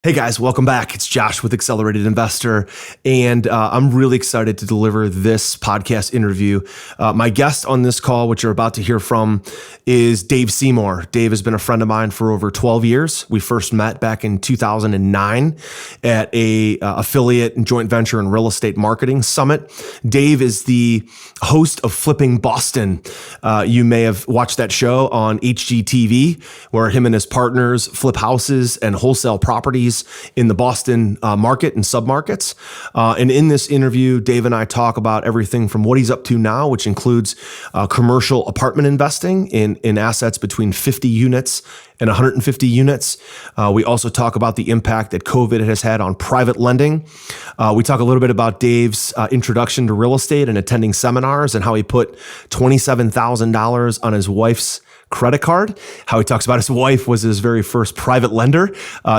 Hey guys, welcome back. It's Josh with Accelerated Investor, and I'm really excited to deliver this podcast interview. My guest on this call, which you're about to hear from, is Dave Seymour. Dave has been a friend of mine for over 12 years. We first met back in 2009 at a affiliate and joint venture and real estate marketing summit. Dave is the host of Flipping Boston. You may have watched that show on HGTV, where him and his partners flip houses and wholesale properties in the Boston market and submarkets. And in this interview, Dave and I talk about everything from what he's up to now, which includes commercial apartment investing in assets between 50 units and 150 units. We also talk about the impact that COVID has had on private lending. We talk a little bit about Dave's introduction to real estate and attending seminars and how he put $27,000 on his wife's credit card, how he talks about his wife was his very first private lender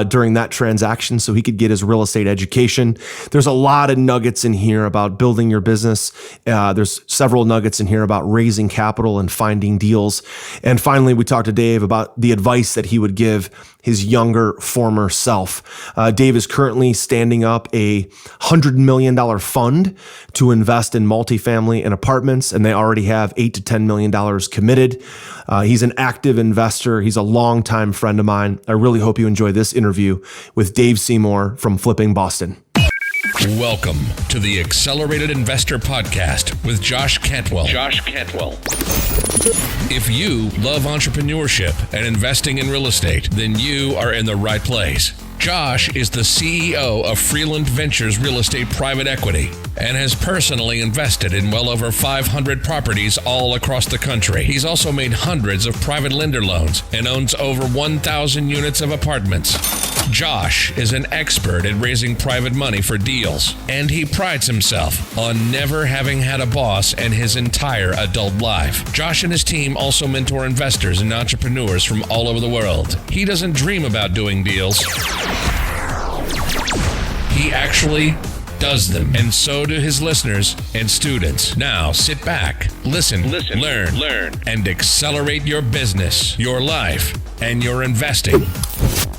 during that transaction so he could get his real estate education. There's a lot of nuggets in here about building your business. There's several nuggets in here about raising capital and finding deals. And finally, we talked to Dave about the advice that he would give his younger former self. Dave is currently standing up a $100 million fund to invest in multifamily and apartments, and they already have $8 to $10 million committed. He's an active investor. He's a longtime friend of mine. I really hope you enjoy this interview with Dave Seymour from Flipping Boston. Welcome to the Accelerated Investor Podcast with Josh Cantwell. If you love entrepreneurship and investing in real estate, then you are in the right place. Josh is the CEO of Freeland Ventures Real Estate Private Equity and has personally invested in well over 500 properties all across the country. He's also made hundreds of private lender loans and owns over 1,000 units of apartments. Josh is an expert at raising private money for deals, and he prides himself on never having had a boss in his entire adult life. Josh and his team also mentor investors and entrepreneurs from all over the world. He doesn't dream about doing deals. He actually does them, and so do his listeners and students. Now sit back, listen, learn, and accelerate your business, your life, and your investing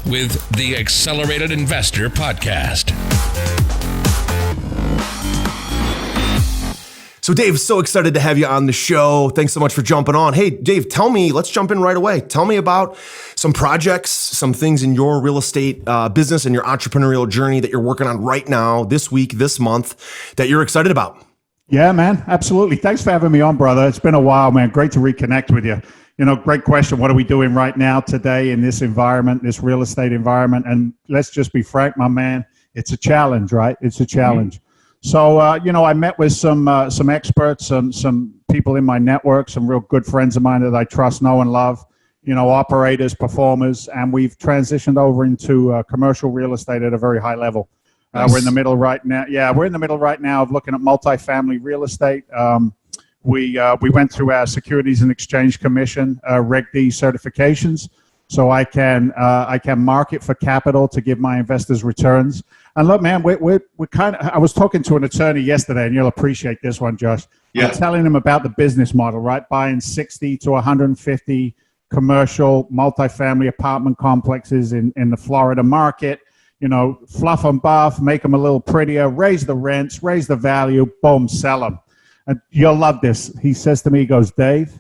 with the Accelerated Investor Podcast. So Dave, so excited to have you on the show. Thanks so much for jumping on. Hey, Dave, let's jump in right away. Tell me about some projects, some things in your real estate business and your entrepreneurial journey that you're working on right now, this week, this month, that you're excited about. Yeah, man, absolutely. Thanks for having me on, brother. It's been a while, man. Great to reconnect with you. Great question. What are we doing right now today in this environment, this real estate environment? And let's just be frank, my man, it's a challenge, right? It's a challenge. Mm-hmm. So, I met with some experts, some people in my network, some real good friends of mine that I trust, know, and love, operators, performers, and we've transitioned over into commercial real estate at a very high level. Nice. We're in the middle right now. Yeah, we're in the middle right now of looking at multifamily real estate. We went through our Securities and Exchange Commission Reg D certifications, so I can market for capital to give my investors returns. And look, man, we're kind of. I was talking to an attorney yesterday, and you'll appreciate this one, Josh. Yeah. I'm telling him about the business model, right? Buying 60 to 150 commercial multifamily apartment complexes in the Florida market. Fluff and buff, make them a little prettier, raise the rents, raise the value, boom, sell them. And you'll love this. He says to me, he goes, Dave,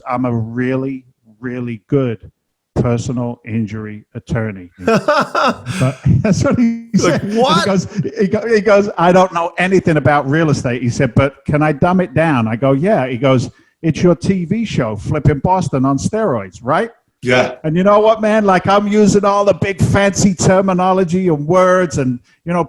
I'm a really, really good personal injury attorney. But that's what he said. Like, what? He goes, I don't know anything about real estate. He said, but can I dumb it down? I go, yeah. He goes, it's your TV show, Flipping Boston on steroids, right? Yeah. And you know what, man? Like, I'm using all the big fancy terminology and words and,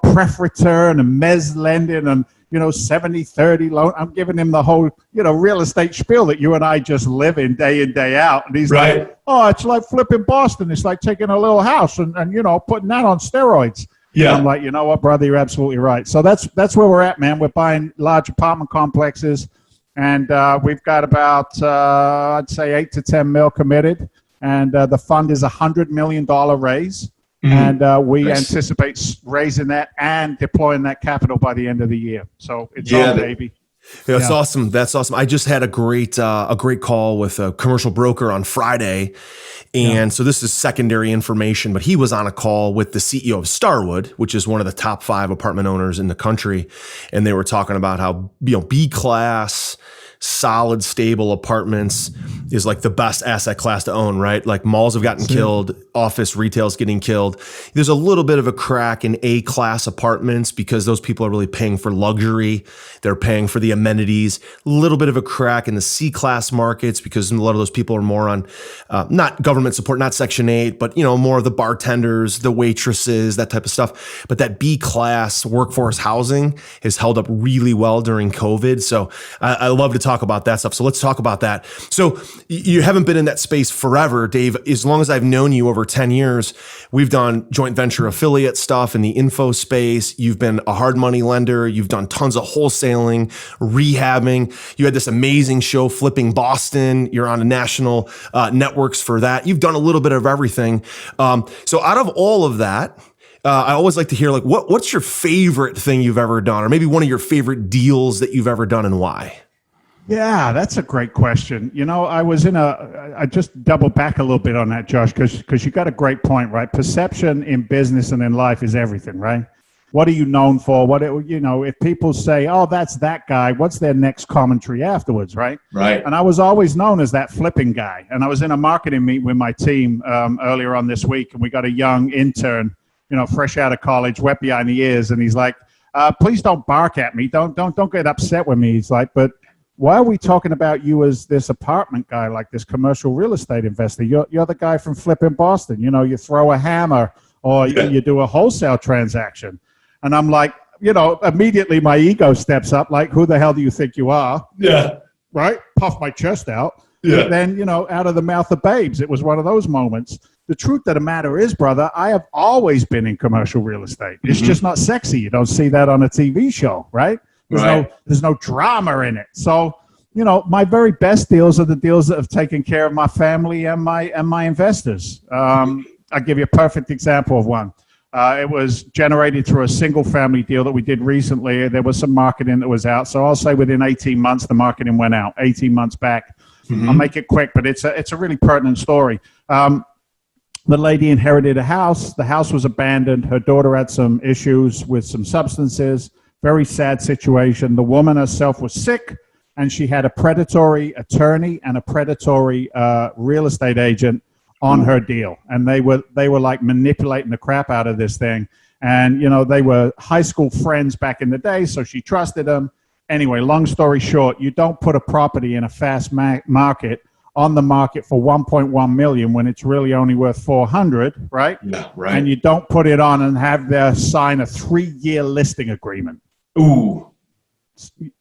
pref return and mezz lending and, 70-30 loan. I'm giving him the whole, real estate spiel that you and I just live in day out. And he's right. Like, oh, it's like flipping Boston. It's like taking a little house and putting that on steroids. Yeah. And I'm like, you know what, brother, you're absolutely right. So that's where we're at, man. We're buying large apartment complexes, and we've got about, I'd say 8 to 10 mil committed. And the fund is $100 million raise. Mm-hmm. And we anticipate raising that and deploying that capital by the end of the year. So it's on, baby. Yeah, that's awesome. That's awesome. I just had a great call with a commercial broker on Friday. And so this is secondary information, but he was on a call with the CEO of Starwood, which is one of the top 5 apartment owners in the country. And they were talking about how, B class, solid, stable apartments is like the best asset class to own, right? Like malls have gotten killed, office retail's getting killed. There's a little bit of a crack in A-class apartments because those people are really paying for luxury. They're paying for the amenities. A little bit of a crack in the C-class markets because a lot of those people are more on not government support, not Section 8, but more of the bartenders, the waitresses, that type of stuff. But that B-class workforce housing has held up really well during COVID. So I love to talk about that stuff. So let's talk about that. So you haven't been in that space forever, Dave. As long as I've known you over 10 years, we've done joint venture affiliate stuff in the info space. You've been a hard money lender. You've done tons of wholesaling, rehabbing. You had this amazing show, Flipping Boston. You're on national networks for that. You've done a little bit of everything. So out of all of that, I always like to hear what's your favorite thing you've ever done, or maybe one of your favorite deals that you've ever done and why? Yeah, that's a great question. I just double back a little bit on that, Josh, because you got a great point, right? Perception in business and in life is everything, right? What are you known for? If people say, oh, that's that guy, what's their next commentary afterwards, right? Right. And I was always known as that flipping guy. And I was in a marketing meeting with my team earlier on this week, and we got a young intern, fresh out of college, wet behind the ears. And he's like, please don't bark at me. Don't get upset with me. He's like, but why are we talking about you as this apartment guy, like this commercial real estate investor? You're the guy from Flipping Boston. You throw a hammer or you do a wholesale transaction. And I'm like, immediately my ego steps up. Like, who the hell do you think you are? Yeah. Right? Puff my chest out. Yeah. But then, out of the mouth of babes, it was one of those moments. The truth of the matter is, brother, I have always been in commercial real estate. It's just not sexy. You don't see that on a TV show, right? There's no drama in it. So, my very best deals are the deals that have taken care of my family and my investors. I'll give you a perfect example of one. It was generated through a single family deal that we did recently. There was some marketing that was out. So I'll say within 18 months, the marketing went out, 18 months back. I'll make it quick, but it's a really pertinent story. The lady inherited a house. The house was abandoned. Her daughter had some issues with some substances. Very sad situation. The woman herself was sick, and she had a predatory attorney and a predatory real estate agent on her deal. And they were like manipulating the crap out of this thing. And, they were high school friends back in the day, so she trusted them. Anyway, long story short, you don't put a property in a fast market on the market for 1.1 million when it's really only worth 400, right? Yeah, right. And you don't put it on and have them sign a 3-year listing agreement. Ooh.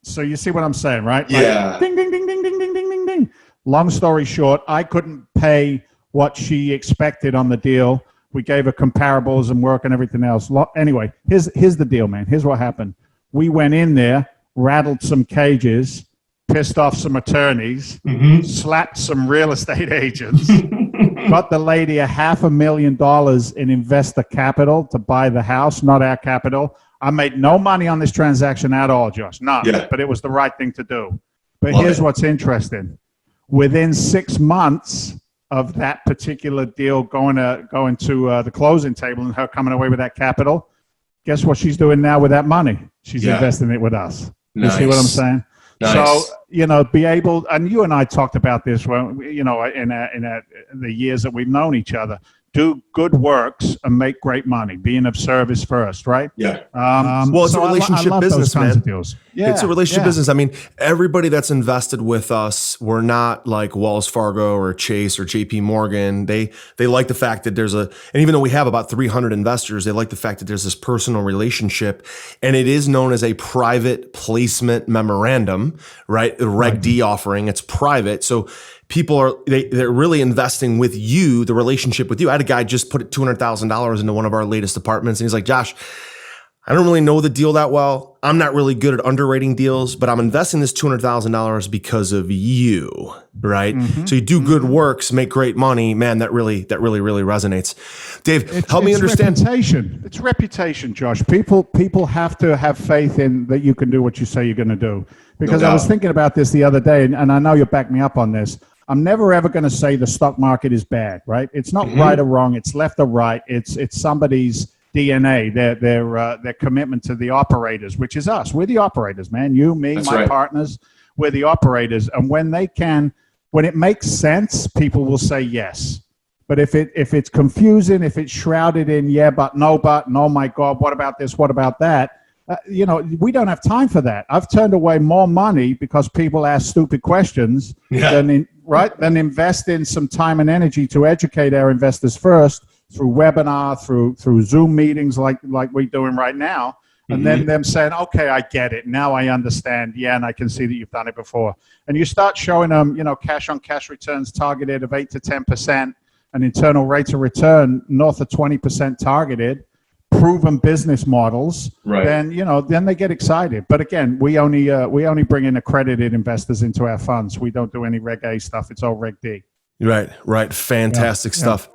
So you see what I'm saying, right? Yeah. Ding, ding, ding, ding, ding, ding, ding, ding, ding. Long story short, I couldn't pay what she expected on the deal. We gave her comparables and work and everything else. Anyway, here's the deal, man. Here's what happened. We went in there, rattled some cages, pissed off some attorneys, slapped some real estate agents, got the lady $500,000 in investor capital to buy the house, not our capital. I made no money on this transaction at all, Josh. None. Yeah. But it was the right thing to do. But here's what's interesting. Within 6 months of that particular deal going to the closing table and her coming away with that capital, guess what she's doing now with that money? She's investing it with us. Nice. You see what I'm saying? Nice. So, be able, and you and I talked about this when, in the years that we've known each other. Do good works and make great money. Being of service first, right? Yeah. Well, it's a relationship business, man. Yeah, it's a relationship business. I mean, everybody that's invested with us, we're not like Wells Fargo or Chase or JP Morgan. They like the fact that and even though we have about 300 investors, they like the fact that there's this personal relationship, and it is known as a private placement memorandum, right? The Reg D offering, it's private. So people they're really investing with you, the relationship with you. I had a guy just put $200,000 into one of our latest apartments, and he's like, Josh, I don't really know the deal that well. I'm not really good at underwriting deals, but I'm investing this $200,000 because of you, right? So you do good works, make great money. Man, that really resonates. Dave, help me understand. Reputation. It's reputation, Josh. People have to have faith in that you can do what you say you're going to do. Because I was thinking about this the other day, and I know you'll back me up on this. I'm never ever going to say the stock market is bad, right? It's not right or wrong. It's left or right. It's somebody's DNA, their commitment to the operators, which is us. We're the operators, man. You, me, my partners, we're the operators. And when it makes sense, people will say yes. But if it's confusing, if it's shrouded in but, oh my God, what about this? What about that? We don't have time for that. I've turned away more money because people ask stupid questions than invest in some time and energy to educate our investors first through webinar, through Zoom meetings like we're doing right now, and then them saying, okay, I get it. Now I understand. Yeah, and I can see that you've done it before. And you start showing them, cash on cash returns targeted of 8 to 10% and internal rates of return north of 20% targeted, proven business models, then they get excited. But again, we only bring in accredited investors into our funds. We don't do any Reg A stuff. It's all Reg D. Right. Fantastic stuff.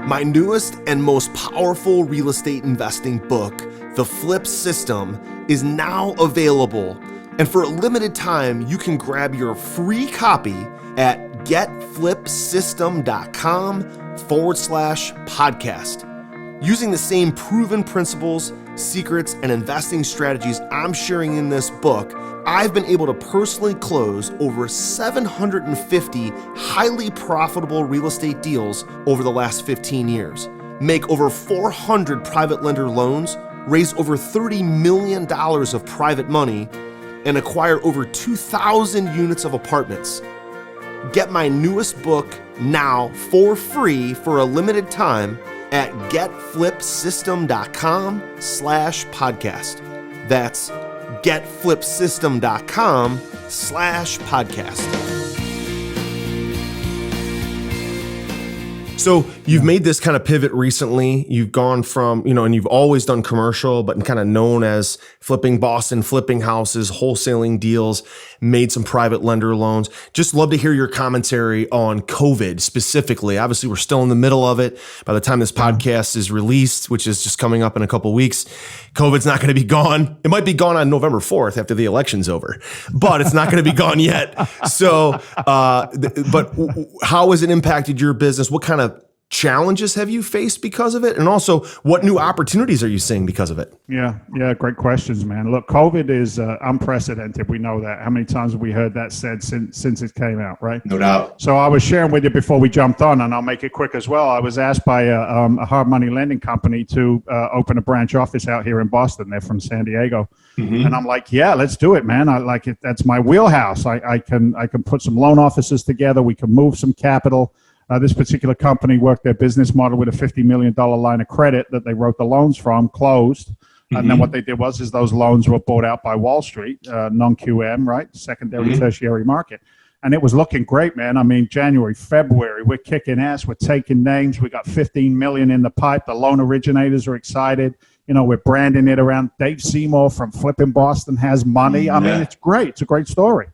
My newest and most powerful real estate investing book, The Flip System, is now available. And for a limited time, you can grab your free copy at getflipsystem.com/podcast. Using the same proven principles, secrets, and investing strategies I'm sharing in this book, I've been able to personally close over 750 highly profitable real estate deals over the last 15 years, make over 400 private lender loans, raise over $30 million of private money, and acquire over 2,000 units of apartments. Get my newest book now for free for a limited time at getflipsystem.com/podcast. That's getflipsystem.com/podcast. So you've made this kind of pivot recently. You've gone from, and you've always done commercial, but kind of known as flipping Boston, flipping houses, wholesaling deals, made some private lender loans. Just love to hear your commentary on COVID specifically. Obviously, we're still in the middle of it. By the time this podcast is released, which is just coming up in a couple of weeks, COVID's not going to be gone. It might be gone on November 4th after the election's over, but it's not going to be gone yet. So, but how has it impacted your business? What kind of challenges have you faced because of it? And also, what new opportunities are you seeing because of it? Yeah, great questions, man. Look, COVID is unprecedented. We know that. How many times have we heard that said since it came out, right? No doubt. So I was sharing with you before we jumped on, and I'll make it quick as well. I was asked by a hard money lending company to open a branch office out here in Boston. They're from San Diego. And I'm like, yeah, let's do it, man. I like it. That's my wheelhouse. I can put some loan offices together. We can move some capital. This particular company worked their business model with a $50 million line of credit that they wrote the loans from, closed. And then what they did was those loans were bought out by Wall Street, non-QM, right? Secondary, tertiary market. And it was looking great, man. I mean, January, February, we're kicking ass. We're taking names. We got 15 million in the pipe. The loan originators are excited. We're branding it around Dave Seymour from Flipping Boston has money. I mean, it's great. It's a great story.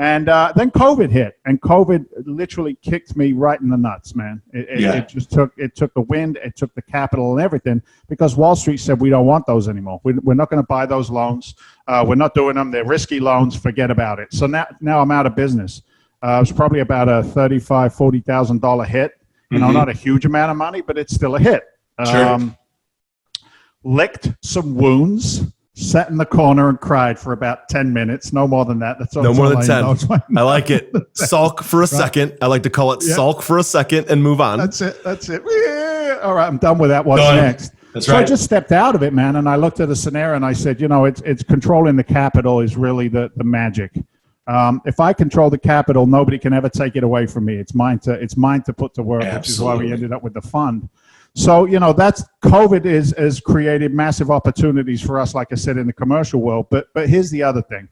And then COVID hit, and COVID literally kicked me right in the nuts, man. It just took the wind, it took the capital and everything, because Wall Street said we don't want those anymore. We're not going to buy those loans. We're not doing them. They're risky loans. Forget about it. So now I'm out of business. It was probably about a $35,000, $40,000 hit. Not a huge amount of money, but it's still a hit. Sure. Licked some wounds. Sat in the corner and cried for about 10 minutes. No more than that. That's all. No more than 10. I like it. Sulk for a second. I like to call it sulk for a second and move on. That's it. Yeah. All right, I'm done with that. What's next? That's right. I just stepped out of it, man, and I looked at the scenario and I said, it's controlling the capital is really the magic. If I control the capital, nobody can ever take it away from me. It's mine to put to work, which is why we ended up with the fund. So, that's COVID has created massive opportunities for us, like I said, in the commercial world. But here's the other thing.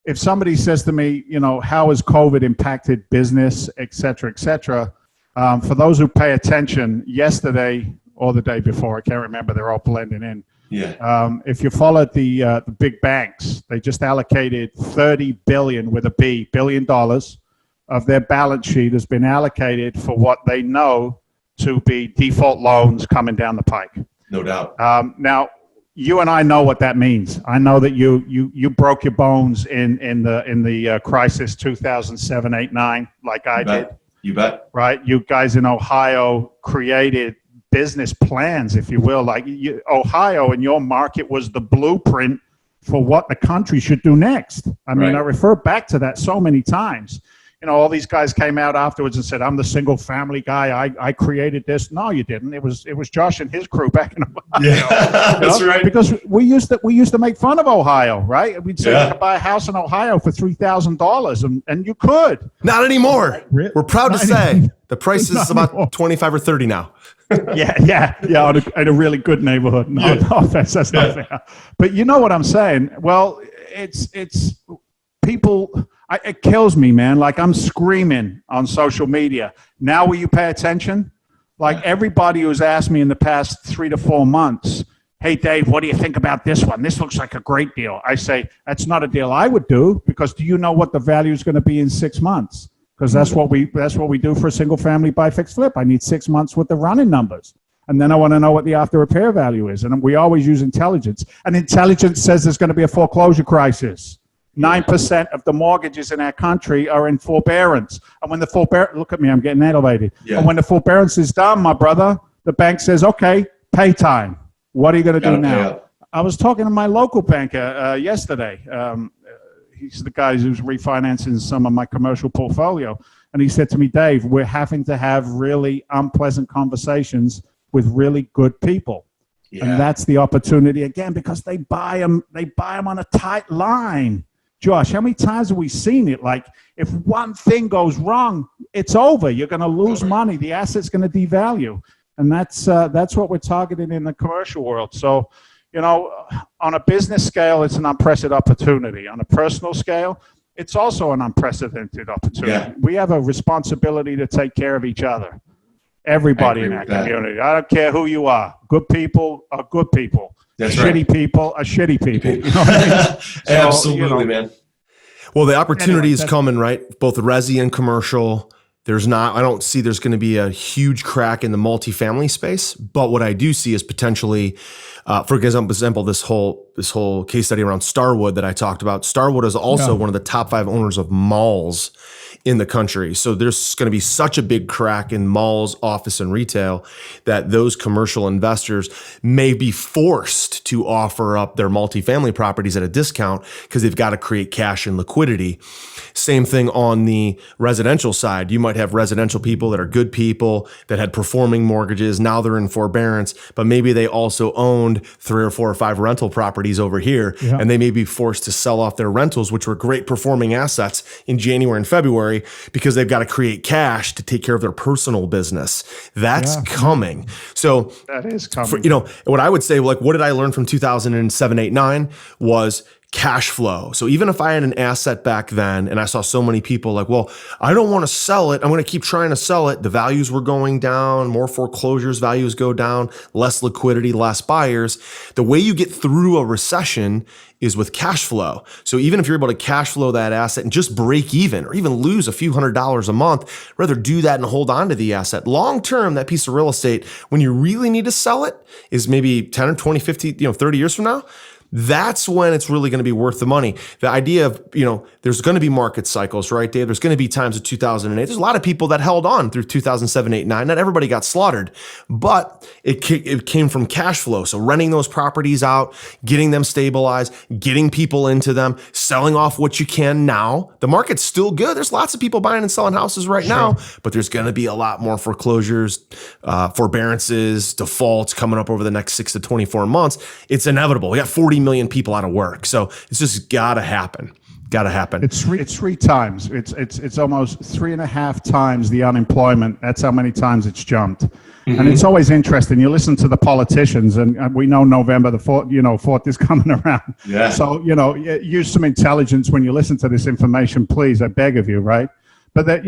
If somebody says to me, how has COVID impacted business, et cetera, for those who pay attention, yesterday or the day before. I can't remember. They're all blending in. Yeah. If you followed the big banks, they just allocated $30 billion with a B, $billion of their balance sheet has been allocated for what they know to be default loans coming down the pike. No doubt. Now, you and I know what that means. I know that you broke your bones in the crisis 2007, 8, 9, like I did. You bet. Right? You guys in Ohio created business plans, if you will. Like Ohio and your market was the blueprint for what the country should do next. I mean, I refer back to that so many times. You know, all these guys came out afterwards and said, "I'm the single family guy. I created this." No, you didn't. It was Josh and his crew back in Ohio. Yeah, that's right. Because we used to make fun of Ohio, right? We'd say you could buy a house in Ohio for $3,000, and you could. Not anymore. We're proud to say the price is about anymore. 25 or 30 now. Yeah, in a really good neighborhood. No, that's not fair. But you know what I'm saying? Well, it's people. It kills me, man. Like, I'm screaming on social media. Now will you pay attention? Like, everybody who's asked me in the past 3 to 4 months, "Hey, Dave, what do you think about this one? This looks like a great deal." I say, that's not a deal I would do, because do you know what the value is going to be in 6 months? Because that's what we do for a single family buy fix flip. I need 6 months with the running numbers. And then I want to know what the after repair value is. And we always use intelligence. And intelligence says there's going to be a foreclosure crisis. 9% of the mortgages in our country are in forbearance. And when the forbearance, look at me, I'm getting elevated. Yeah. And when the forbearance is done, my brother, the bank says, "Okay, pay time. What are you going to do now?" I was talking to my local banker yesterday. He's the guy who's refinancing some of my commercial portfolio. And he said to me, "Dave, we're having to have really unpleasant conversations with really good people." Yeah. And that's the opportunity again, because they buy them on a tight line. Josh, how many times have we seen it? Like, if one thing goes wrong, it's over. You're going to lose money. The asset's going to devalue. And that's what we're targeting in the commercial world. So, you know, on a business scale, it's an unprecedented opportunity. On a personal scale, it's also an unprecedented opportunity. Yeah. We have a responsibility to take care of each other. Everybody in our community. I don't care who you are. Good people are good people. That's shitty people are shitty people. You know what I mean? Absolutely, man. Well, the opportunity is coming, right? Both resi and commercial. I don't see there's going to be a huge crack in the multifamily space, but what I do see is potentially, for example, this whole case study around Starwood that I talked about. Starwood is also one of the top 5 owners of malls in the country. So there's going to be such a big crack in malls, office, and retail that those commercial investors may be forced to offer up their multifamily properties at a discount because they've got to create cash and liquidity. Same thing on the residential side. You might have residential people that are good people that had performing mortgages. Now they're in forbearance, but maybe they also owned 3 or 4 or 5 rental properties over here, and they may be forced to sell off their rentals, which were great performing assets, in January and February, because they've got to create cash to take care of their personal business. That's coming. So that is coming. What I would say, like, what did I learn from 2007, 8, 9 was cash flow. So even if I had an asset back then and I saw so many people like, well, I don't want to sell it, I'm going to keep trying to sell it. The values were going down, more foreclosures, values go down, less liquidity, less buyers. The way you get through a recession is with cash flow. So even if you're able to cash flow that asset and just break even or even lose a few $100s a month, rather do that and hold on to the asset. Long term, that piece of real estate, when you really need to sell it, is maybe 10 or 20, 50, 30 years from now. That's when it's really going to be worth the money. The idea of, there's going to be market cycles, right, Dave? There's going to be times of 2008. There's a lot of people that held on through 2007, 8, 9. Not everybody got slaughtered, but it came from cash flow. So renting those properties out, getting them stabilized, getting people into them, selling off what you can now. The market's still good. There's lots of people buying and selling houses right now, but there's going to be a lot more foreclosures, forbearances, defaults coming up over the next 6 to 24 months. It's inevitable. We got 40 million people out of work. So it's just got to happen. Got to happen. It's 3 times. It's almost 3.5 times the unemployment. That's how many times it's jumped. Mm-hmm. And it's always interesting. You listen to the politicians, and we know November the 4th is coming around. Yeah. So, use some intelligence when you listen to this information, please. I beg of you, right? but that,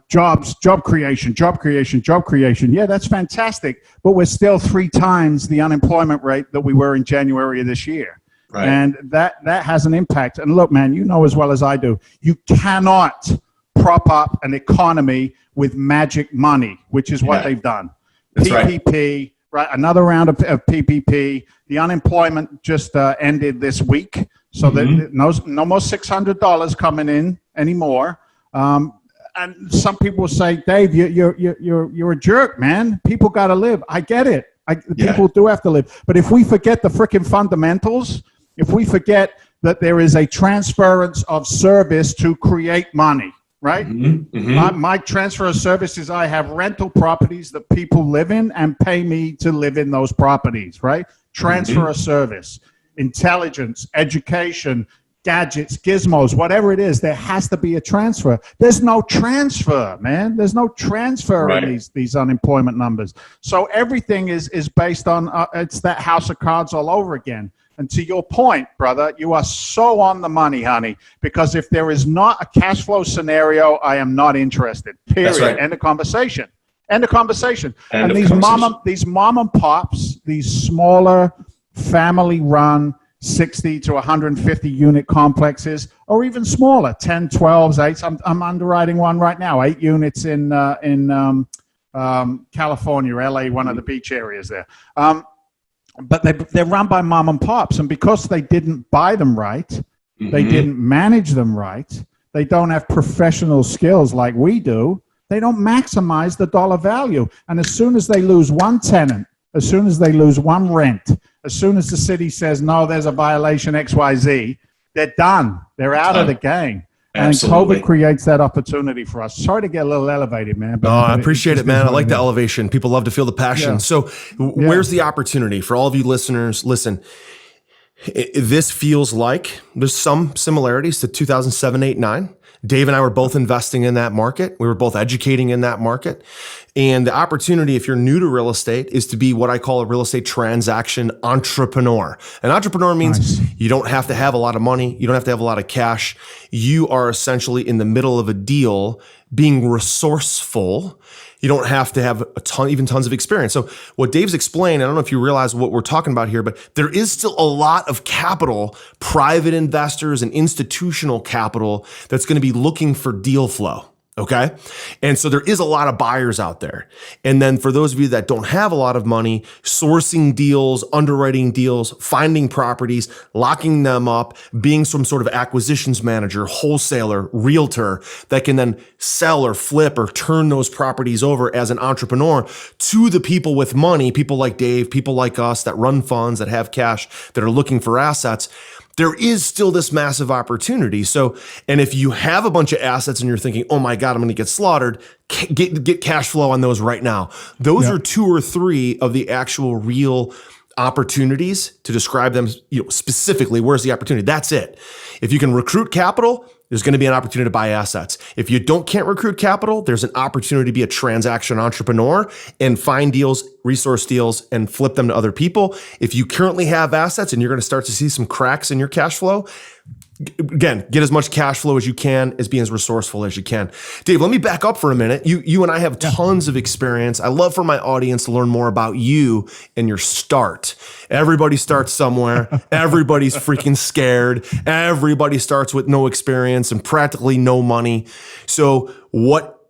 job creation. Yeah, that's fantastic. But we're still 3 times the unemployment rate that we were in January of this year. Right. And that has an impact. And look, man, you know as well as I do, you cannot prop up an economy with magic money, which is what they've done. That's PPP, right? Another round of PPP. The unemployment just ended this week, so that no more $600 coming in anymore. And some people say, Dave, you're a jerk, man. People got to live. I get it. People do have to live. But if we forget the freaking fundamentals, if we forget that there is a transference of service to create money, right? My transfer of service is I have rental properties that people live in and pay me to live in those properties, right? Transfer of service, intelligence, education, gadgets, gizmos, whatever it is, there has to be a transfer. There's no transfer, man. There's no transfer in these unemployment numbers. So everything is based on, it's that house of cards all over again. And to your point, brother, you are so on the money, honey, because if there is not a cash flow scenario, I am not interested, period. That's right. End of conversation. And these mom and pops, these smaller family-run 60 to 150 unit complexes, or even smaller, 10, 12s, 8s. I'm underwriting one right now, 8 units in California, LA, one of the beach areas there. But they're run by mom and pops, and because they didn't buy them right, they didn't manage them right, they don't have professional skills like we do, they don't maximize the dollar value. And as soon as they lose one tenant, as soon as they lose one rent, as soon as the city says, no, there's a violation XYZ, they're done. They're out of the game. Absolutely. And COVID creates that opportunity for us. Sorry to get a little elevated, man. But I appreciate it, man. I like the elevation. People love to feel the passion. Yeah. So where's the opportunity for all of you listeners? Listen, this feels like there's some similarities to 2007, 8, 9. Dave and I were both investing in that market. We were both educating in that market. And the opportunity, if you're new to real estate, is to be what I call a real estate transaction entrepreneur. An entrepreneur means you don't have to have a lot of money. You don't have to have a lot of cash. You are essentially in the middle of a deal, being resourceful. You don't have to have tons of experience. So what Dave's explained, I don't know if you realize what we're talking about here, but there is still a lot of capital, private investors and institutional capital that's going to be looking for deal flow. Okay. And so there is a lot of buyers out there. And then for those of you that don't have a lot of money, sourcing deals, underwriting deals, finding properties, locking them up, being some sort of acquisitions manager, wholesaler, realtor that can then sell or flip or turn those properties over as an entrepreneur to the people with money, people like Dave, people like us that run funds, that have cash, that are looking for assets. There is still this massive opportunity. So, and if you have a bunch of assets and you're thinking, oh my God, I'm going to get slaughtered, get cash flow on those right now. Those are 2 or 3 of the actual real opportunities to describe them, specifically. Where's the opportunity? That's it. If you can recruit capital, there's going to be an opportunity to buy assets. If you can't recruit capital, there's an opportunity to be a transaction entrepreneur and find deals, resource deals, and flip them to other people. If you currently have assets and you're going to start to see some cracks in your cash flow, again, get as much cash flow as you can, as being as resourceful as you can. Dave, let me back up for a minute. You and I have tons of experience. I love for my audience to learn more about you and your start. Everybody starts somewhere. Everybody's freaking scared. Everybody starts with no experience and practically no money. So what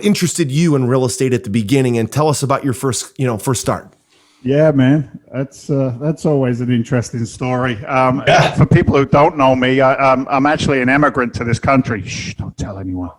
interested you in real estate at the beginning? And tell us about your first start. Yeah, man, that's always an interesting story. For people who don't know me, I'm actually an immigrant to this country. Shh, don't tell anyone.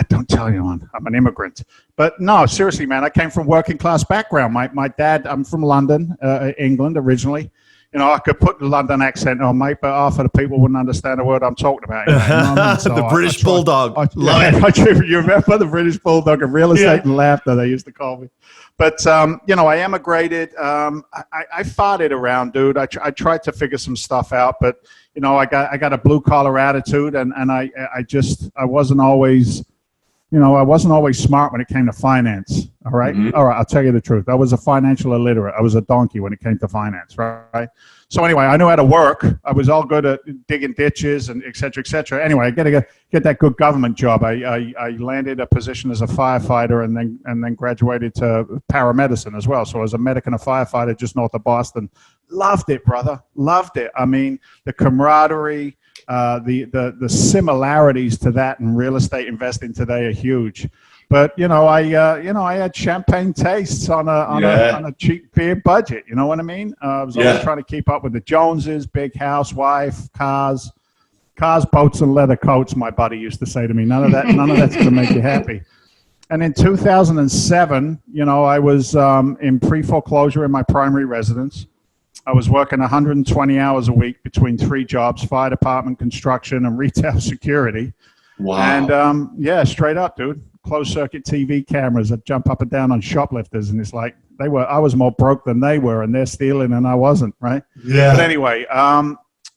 Don't tell anyone. I'm an immigrant. But no, seriously, man, I came from working class background. My dad, I'm from London, England originally. I could put the London accent on, mate, but half of the people wouldn't understand the word I'm talking about. You know what I mean? So the British Bulldog. You remember the British Bulldog of real estate and laughter, they used to call me. But, I emigrated. I farted around, dude. I tried to figure some stuff out, but, I got a blue collar attitude and I wasn't always, I wasn't always smart when it came to finance. All right. Mm-hmm. All right. I'll tell you the truth. I was a financial illiterate. I was a donkey when it came to finance. Right. So anyway, I knew how to work. I was all good at digging ditches and et cetera, et cetera. Anyway, I got to get that good government job. I landed a position as a firefighter and then graduated to paramedicine as well. So I was a medic and a firefighter just north of Boston. Loved it, brother. Loved it. I mean, the camaraderie, the similarities to that and real estate investing today are huge. But I had champagne tastes on a cheap beer budget. You know what I mean? I was always trying to keep up with the Joneses, big house, wife, cars, boats, and leather coats. My buddy used to say to me, none of that's going to make you happy. And in 2007, I was in pre-foreclosure in my primary residence. I was working 120 hours a week between 3 jobs: fire department, construction, and retail security. Wow. And straight up, dude. Closed circuit TV cameras that jump up and down on shoplifters, and it's like I was more broke than they were, and they're stealing and I wasn't, right? Yeah. But anyway,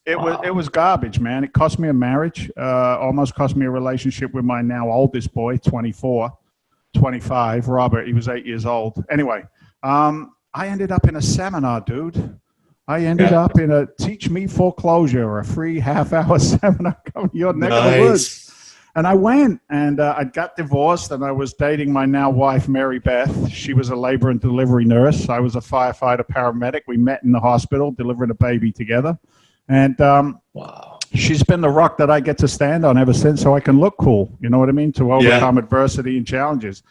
it was garbage, man. It cost me a marriage, almost cost me a relationship with my now oldest boy, 25, Robert. He was 8 years old. Anyway, I ended up in a seminar, dude. I ended up in a Teach Me Foreclosure, a free half-hour seminar coming to your neck of the woods. And I went, and I got divorced, and I was dating my now wife, Mary Beth. She was a labor and delivery nurse. I was a firefighter paramedic. We met in the hospital, delivering a baby together. And she's been the rock that I get to stand on ever since, so I can look cool, you know what I mean, to overcome adversity and challenges.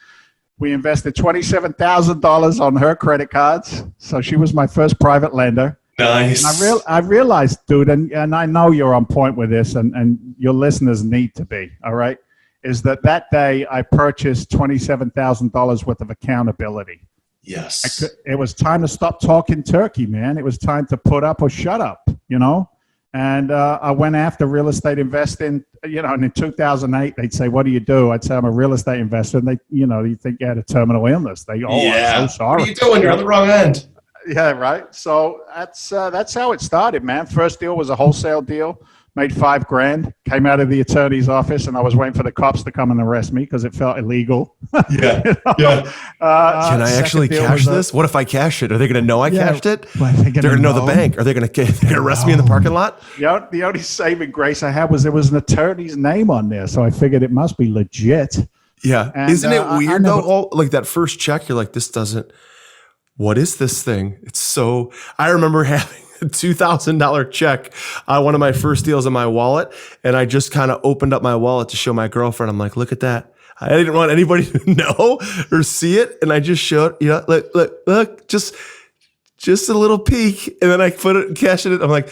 We invested $27,000 on her credit cards, so she was my first private lender. Nice. And I realized, dude, and I know you're on point with this, and your listeners need to be, all right, is that day I purchased $27,000 worth of accountability. Yes. It was time to stop talking turkey, man. It was time to put up or shut up, And I went after real estate investing, and in 2008, they'd say, "What do you do?" I'd say, "I'm a real estate investor." And you think you had a terminal illness. I'm so sorry. What are you doing? You're on the wrong end. Yeah, right. So that's how it started, man. First deal was a wholesale deal. Made $5,000. Came out of the attorney's office, and I was waiting for the cops to come and arrest me because it felt illegal. Yeah. Can I actually cash this? What if I cash it? Are they going to know I cashed it? Well, they're going to know the bank. Are they going to arrest me in the parking lot? The only saving grace I had was there was an attorney's name on there, so I figured it must be legit. Yeah. And, isn't it weird though? Like that first check, you're like, this doesn't. What is this thing? It's so. I remember having a $2,000 check on one of my first deals in my wallet, and I just kind of opened up my wallet to show my girlfriend. I'm like, look at that. I didn't want anybody to know or see it, and I just showed, look, just a little peek, and then I put it, cash it. I'm like,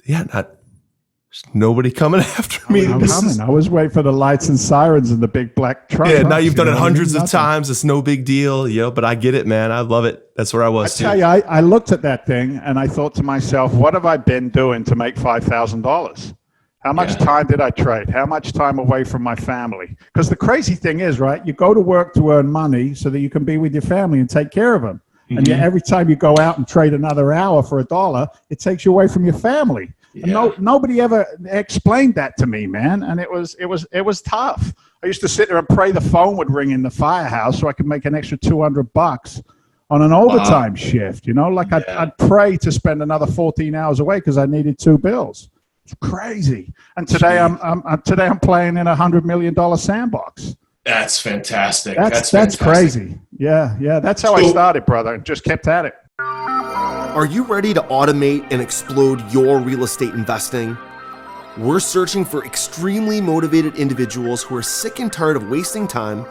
there's nobody coming after me. I was waiting for the lights and sirens in the big black truck. Yeah, now you've done it hundreds of times. It's no big deal, but I get it, man. I love it. That's where I was. I tell you, I looked at that thing and I thought to myself, what have I been doing to make $5,000? How much time did I trade? How much time away from my family? Because the crazy thing is, right, you go to work to earn money so that you can be with your family and take care of them. Mm-hmm. And yet every time you go out and trade another hour for $1, it takes you away from your family. Yeah. And nobody ever explained that to me, man. And it was tough. I used to sit there and pray the phone would ring in the firehouse so I could make an extra $200 on an overtime shift. I'd pray to spend another 14 hours away because I needed 2 bills. It's crazy. And today I'm playing in a $100 million sandbox. That's fantastic. That's crazy. Yeah. That's how I started, brother, and just kept at it. Are you ready to automate and explode your real estate investing? We're searching for extremely motivated individuals who are sick and tired of wasting time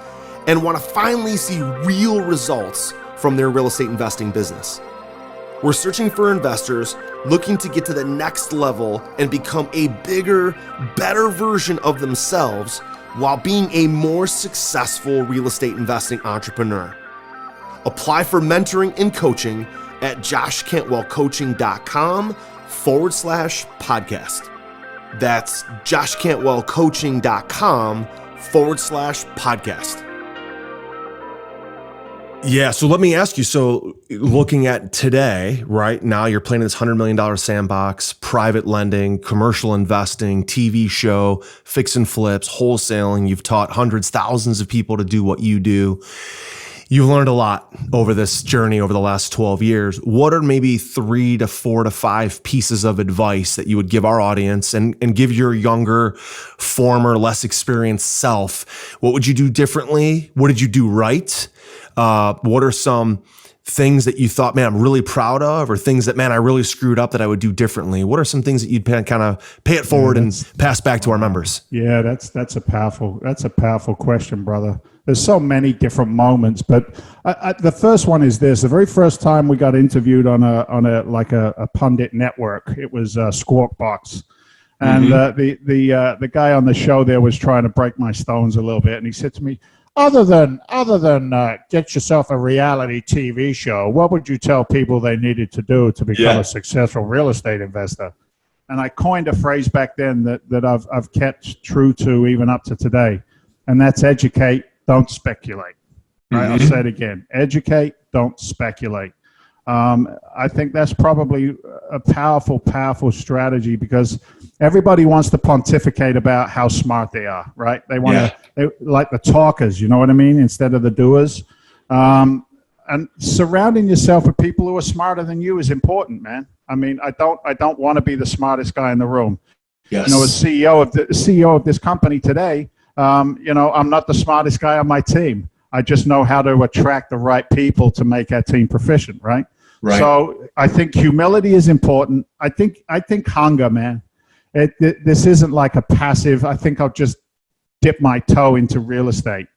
and want to finally see real results from their real estate investing business. We're searching for investors looking to get to the next level and become a bigger, better version of themselves while being a more successful real estate investing entrepreneur. Apply for mentoring and coaching at joshcantwellcoaching.com/podcast. That's joshcantwellcoaching.com/podcast. Yeah. So let me ask you, so looking at today, right now, you're playing in this $100 million sandbox, private lending, commercial investing, TV show, fix and flips, wholesaling. You've taught hundreds, thousands of people to do what you do. You've learned a lot over this journey over the last 12 years. What are maybe 3 to 4 to 5 pieces of advice that you would give our audience and give your younger, former, less experienced self? What would you do differently? What did you do right? What are some things that you thought, man, I'm really proud of, or things that, man, I really screwed up that I would do differently? What are some things that you'd kind of pay it forward and pass back to our members? Yeah, that's a powerful question, brother. There's so many different moments, but the first one is this: the very first time we got interviewed on a pundit network, it was Squawk Box, and the guy on the show there was trying to break my stones a little bit, and he said to me, Other than get yourself a reality TV show, what would you tell people they needed to do to become a successful real estate investor? And I coined a phrase back then that I've kept true to even up to today, and that's educate, don't speculate. Right? I'll say it again: educate, don't speculate. I think that's probably a powerful strategy, because everybody wants to pontificate about how smart they are, right? They want they like the talkers, you know what I mean, instead of the doers. And surrounding yourself with people who are smarter than you is important, man. I mean, I don't want to be the smartest guy in the room. Yes. You know, as CEO of this company today, you know, I'm not the smartest guy on my team. I just know how to attract the right people to make our team proficient, right? Right. So I think humility is important. I think hunger, man. This isn't like a passive, I think I'll just dip my toe into real estate.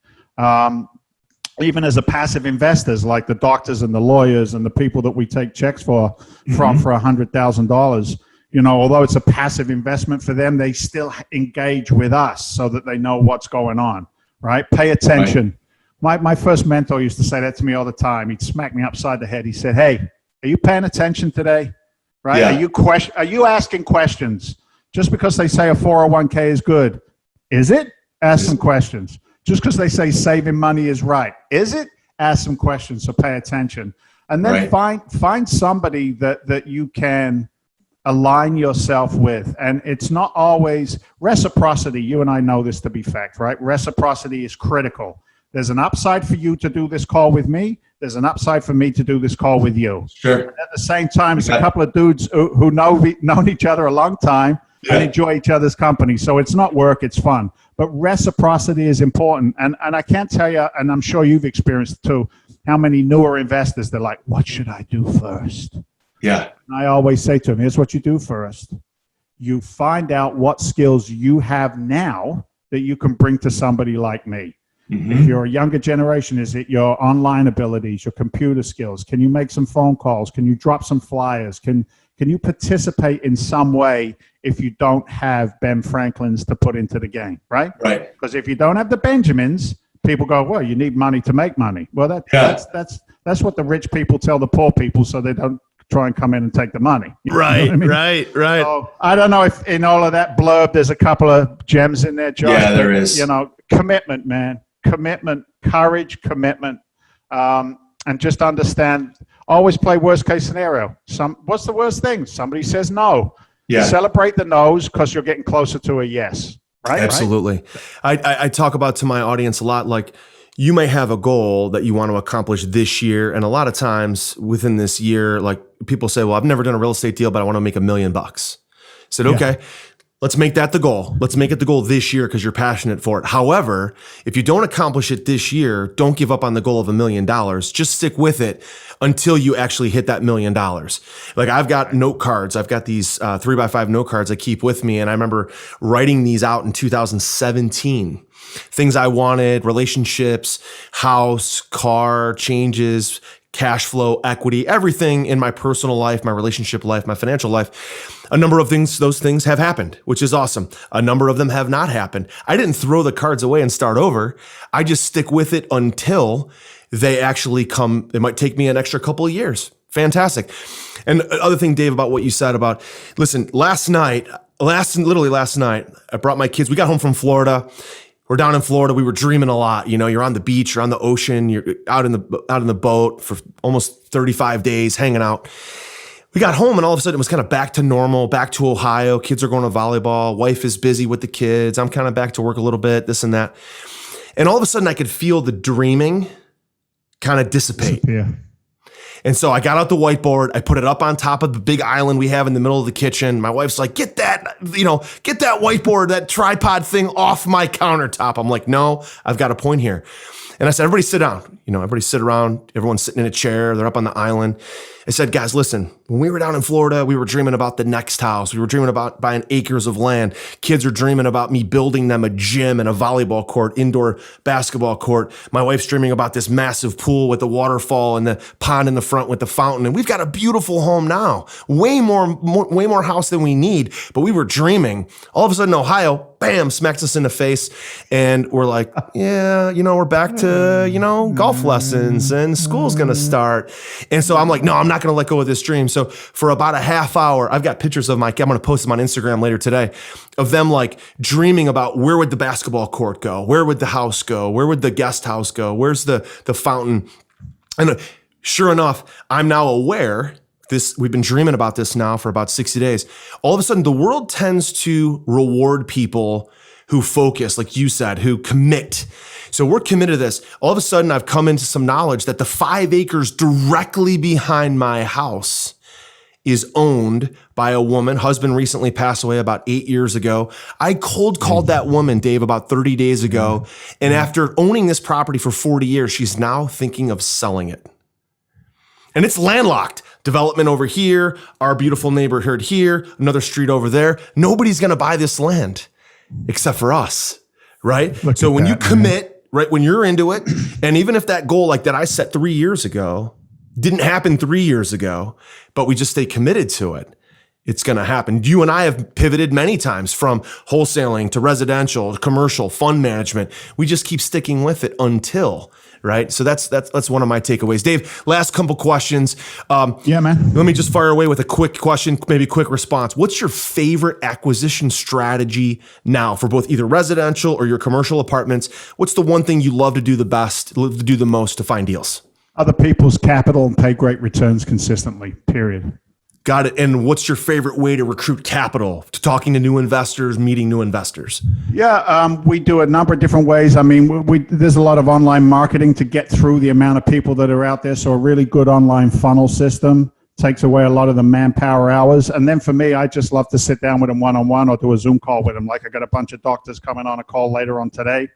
Even as a passive investors, like the doctors and the lawyers and the people that we take checks for $100,000, you know, although it's a passive investment for them, they still engage with us so that they know what's going on, right? Pay attention. Right. My first mentor used to say that to me all the time. He'd smack me upside the head. He said, "Hey, are you paying attention today? Right? Yeah. Are you asking questions? Just because they say a 401k is good, is it? Ask some questions. Just because they say saving money is right, is it? Ask some questions. So pay attention, and then find somebody that you can align yourself with. And it's not always reciprocity. You and I know this to be fact, right? Reciprocity is critical. There's an upside for you to do this call with me. There's an upside for me to do this call with you. Sure. And at the same time, it's a couple of dudes who known each other a long time and enjoy each other's company. So it's not work, it's fun. But reciprocity is important. And I can't tell you, and I'm sure you've experienced it too, how many newer investors, they're like, what should I do first? Yeah. And I always say to them, here's what you do first. You find out what skills you have now that you can bring to somebody like me. Mm-hmm. If you're a younger generation, is it your online abilities, your computer skills? Can you make some phone calls? Can you drop some flyers? Can you participate in some way if you don't have Ben Franklin's to put into the game, right? Right. Because if you don't have the Benjamins, people go, well, you need money to make money. Well, that's what the rich people tell the poor people, so they don't try and come in and take the money. Right, I mean? right. So I don't know if in all of that blurb, there's a couple of gems in there, Josh. Yeah, there is. You know, commitment, man. Commitment, courage, commitment, and just understand. Always play worst case scenario. What's the worst thing? Somebody says no. Yeah. Celebrate the no's because you're getting closer to a yes. Right? Absolutely. Right? I talk about to my audience a lot, like you may have a goal that you want to accomplish this year, and a lot of times within this year, like people say, well, I've never done a real estate deal, but I want to make $1 million. I said, okay. Let's make that the goal. Let's make it the goal this year because you're passionate for it. However, if you don't accomplish it this year, don't give up on the goal of $1 million. Just stick with it until you actually hit that $1 million. Like I've got note cards. I've got these 3x5 note cards I keep with me. And I remember writing these out in 2017. Things I wanted, relationships, house, car, changes, cash flow, equity, everything in my personal life, my relationship life, my financial life. A number of things, those things have happened, which is awesome. A number of them have not happened. I didn't throw the cards away and start over. I just stick with it until they actually come. It might take me an extra couple of years. Fantastic. And other thing, Dave, about what you said about, listen, literally last night, I brought my kids. We got home from Florida. We're down in Florida. We were dreaming a lot. You know, you're on the beach, you're on the ocean, you're out in the boat for almost 35 days hanging out. we got home and all of a sudden it was kind of back to normal, back to Ohio. Kids are going to volleyball. Wife is busy with the kids. I'm kind of back to work a little bit, this and that. And all of a sudden I could feel the dreaming kind of dissipate. Yeah. And so I got out the whiteboard. I put it up on top of the big island we have in the middle of the kitchen. My wife's like, get that whiteboard, that tripod thing off my countertop. I'm like, no, I've got a point here. And I said, everybody sit down. Everybody sit around. Everyone's sitting in a chair. They're up on the island. I said, guys, listen, when we were down in Florida, we were dreaming about the next house. We were dreaming about buying acres of land. Kids are dreaming about me building them a gym and a volleyball court, indoor basketball court. My wife's dreaming about this massive pool with the waterfall and the pond in the front with the fountain. And we've got a beautiful home now, way more house than we need. But we were dreaming. All of a sudden, Ohio, bam, smacks us in the face. And we're like, yeah, we're back to, golf lessons and school's going to start. And so I'm like, no, I'm not going to let go of this dream. So for about a half hour, I've got pictures of I'm going to post them on Instagram later today, of them like dreaming about where would the basketball court go? Where would the house go? Where would the guest house go? Where's the fountain? And sure enough, I'm now aware we've been dreaming about this now for about 60 days. All of a sudden, the world tends to reward people who focus, like you said, who commit. So we're committed to this. All of a sudden, I've come into some knowledge that the 5 acres directly behind my house is owned by a woman. Husband recently passed away about 8 years ago. I cold called that woman, Dave, about 30 days ago. And after owning this property for 40 years, she's now thinking of selling it. And it's landlocked. Development over here, our beautiful neighborhood here, another street over there. Nobody's going to buy this land except for us, right? So when you commit, right, when you're into it, and even if that goal like that I set 3 years ago didn't happen 3 years ago, but we just stay committed to it, it's going to happen. You and I have pivoted many times from wholesaling to residential, to commercial, fund management. We just keep sticking with it until, right? So that's one of my takeaways. Dave, last couple questions. Yeah, man. Let me just fire away with a quick question, maybe quick response. What's your favorite acquisition strategy now for both either residential or your commercial apartments? What's the one thing you love to do the best, love to do the most to find deals? Other people's capital and pay great returns consistently, period. Got it. And what's your favorite way to recruit capital? To talking to new investors, meeting new investors? Yeah, we do a number of different ways. I mean, there's a lot of online marketing to get through the amount of people that are out there. So a really good online funnel system takes away a lot of the manpower hours. And then for me, I just love to sit down with them one-on-one or do a Zoom call with them. Like I got a bunch of doctors coming on a call later on today.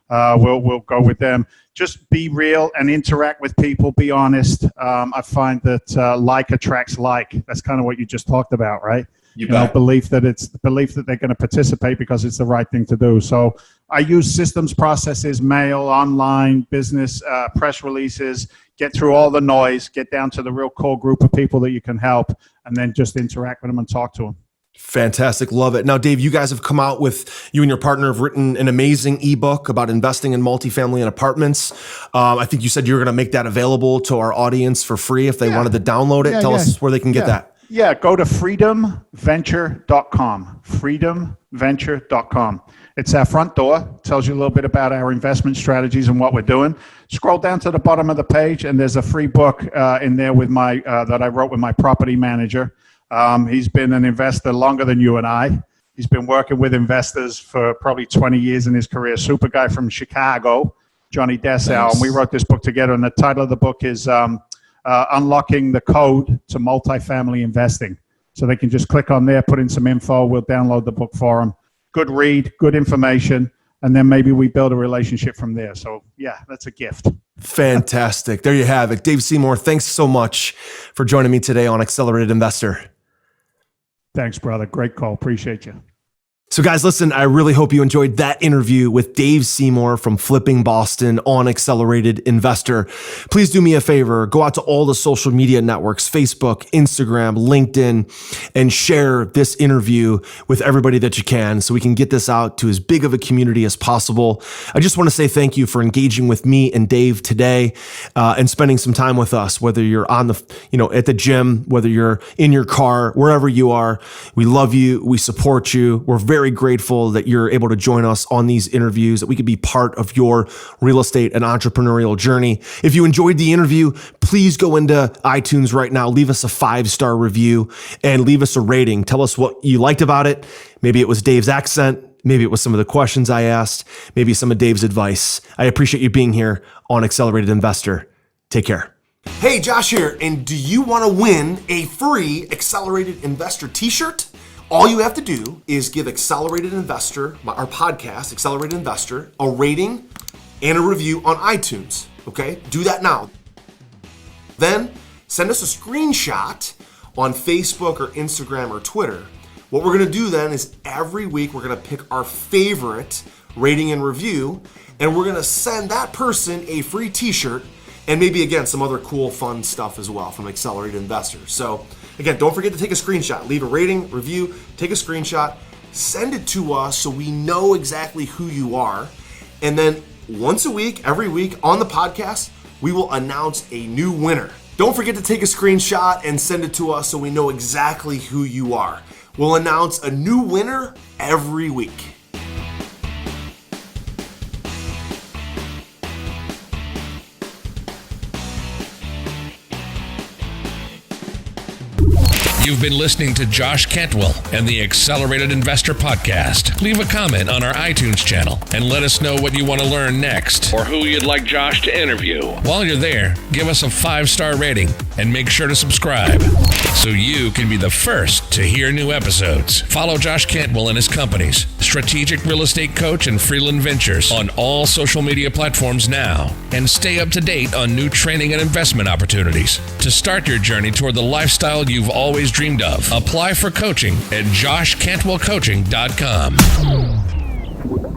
We'll go with them. Just be real and interact with people. Be honest. I find that like attracts like. That's kind of what you just talked about, right? You know, belief that they're going to participate because it's the right thing to do. So I use systems, processes, mail, online, business, press releases. Get through all the noise. Get down to the real core group of people that you can help, and then just interact with them and talk to them. Fantastic. Love it. Now, Dave, you guys have come out with, you and your partner have written an amazing ebook about investing in multifamily and apartments. I think you said you were going to make that available to our audience for free if they wanted to download it. Tell us where they can get that. Yeah, go to freedomventure.com. Freedomventure.com. It's our front door. Tells you a little bit about our investment strategies and what we're doing. Scroll down to the bottom of the page, and there's a free book in there with my that I wrote with my property manager. He's been an investor longer than you and I. He's been working with investors for probably 20 years in his career. Super guy from Chicago, Johnny Dessau. And we wrote this book together. And the title of the book is Unlocking the Code to Multifamily Investing. So they can just click on there, put in some info. We'll download the book for them. Good read, good information. And then maybe we build a relationship from there. So yeah, that's a gift. Fantastic. There you have it. Dave Seymour, thanks so much for joining me today on Accelerated Investor. Thanks, brother. Great call. Appreciate you. So guys, listen, I really hope you enjoyed that interview with Dave Seymour from Flipping Boston on Accelerated Investor. Please do me a favor, go out to all the social media networks, Facebook, Instagram, LinkedIn, and share this interview with everybody that you can so we can get this out to as big of a community as possible. I just want to say thank you for engaging with me and Dave today and spending some time with us, whether you're on the, at the gym, whether you're in your car, wherever you are. We love you. We support you. We're very very grateful that you're able to join us on these interviews, that we could be part of your real estate and entrepreneurial journey. If you enjoyed the interview, please go into iTunes right now, leave us a 5-star review and leave us a rating. Tell us what you liked about it. Maybe it was Dave's accent. Maybe it was some of the questions I asked. Maybe some of Dave's advice. I appreciate you being here on Accelerated Investor. Take care. Hey, Josh here. And do you want to win a free Accelerated Investor t-shirt? All you have to do is give Accelerated Investor, our podcast, Accelerated Investor, a rating and a review on iTunes. Okay? Do that now. Then send us a screenshot on Facebook or Instagram or Twitter. What we're going to do then is every week we're going to pick our favorite rating and review, and we're going to send that person a free t-shirt and maybe, again, some other cool, fun stuff as well from Accelerated Investors. So, again, don't forget to take a screenshot. Leave a rating, review, take a screenshot, send it to us so we know exactly who you are. And then once a week, every week on the podcast, we will announce a new winner. Don't forget to take a screenshot and send it to us so we know exactly who you are. We'll announce a new winner every week. You've been listening to Josh Cantwell and the Accelerated Investor Podcast. Leave a comment on our iTunes channel and let us know what you want to learn next or who you'd like Josh to interview. While you're there, give us a 5-star rating and make sure to subscribe so you can be the first to hear new episodes. Follow Josh Cantwell and his companies, Strategic Real Estate Coach and Freeland Ventures, on all social media platforms now, and stay up to date on new training and investment opportunities to start your journey toward the lifestyle you've always dreamed of. Apply for coaching at joshcantwellcoaching.com.